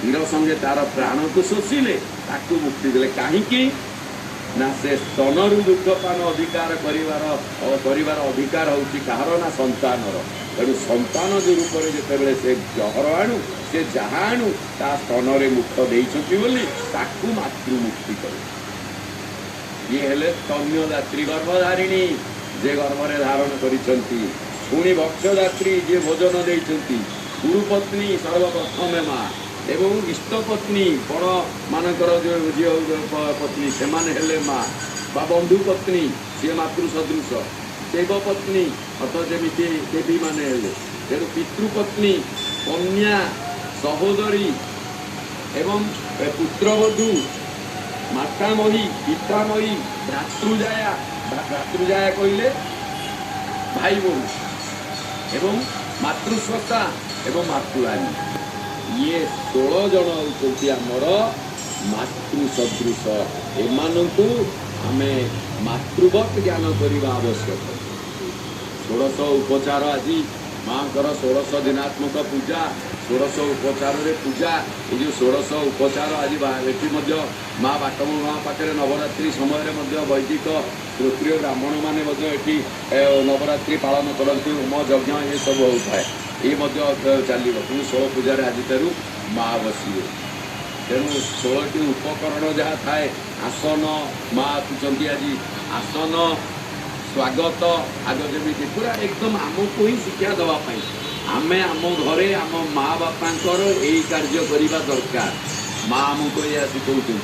क्षीर संगे तार प्राण को शोषिले ताकू मुक्ति देले कहीं ना से स्तन रु दुग्धपान अधिकार करिवार अधिकार होची कहार ना संतानर तेणु संतान जो रूप में जिते से जहर आणु से जहाँ आणु ता स्तन रे मुख देइछंती बोली ताकू मातृमुक्ति करे। ये हेले स्तन्यदात्री गर्भधारिणी जे गर्भरे धारण करिसंती पुणी भक्ष्यदात्री जे भोजन देइछंती गुरुपत्नी सर्वप्रथमे माँ एवं इष्टपत्नी बड़ मानकर जो झील पत्नी से माँ बा बंधु पत्नी सी मातृ सदृश देव पत्नी अर्थात जमी देवी माने तेणु पितृपत्नी कन्या सहोदरी एवं पुत्रवधू मातामही पितामही भ्रातृजाया कहले भाई बोल एवं मातृस्वता एवं मातृरानी ये 16 जन होती आमर मातृ सदृश एमानंकु आमे मातृवत ज्ञान करने आवश्यक। 16 उपचार आज माँ 16 दिनात्मक पूजा 16 उपचार रे पूजा ये जो 16 उपचार आज ये माँ बाटम माँ पाखे नवरात्रि समय वैदिक श्रोत्रिय ब्राह्मण मैंने नवरात्रि पालन करती होम यज्ञ ये सब होता है ये चलो कि 16 पूजार आज तरु माँ बसिए तेणु 16टी उपकरण जहाँ थाए आसन माँ आसुँच आज आसन स्वागत आग जमी पूरा एकदम आमको ही शिक्षा दवापाई आमे आम घरे आम माँ बापांकर यही कार्य करने दरकार माँ आमको यह शिखौती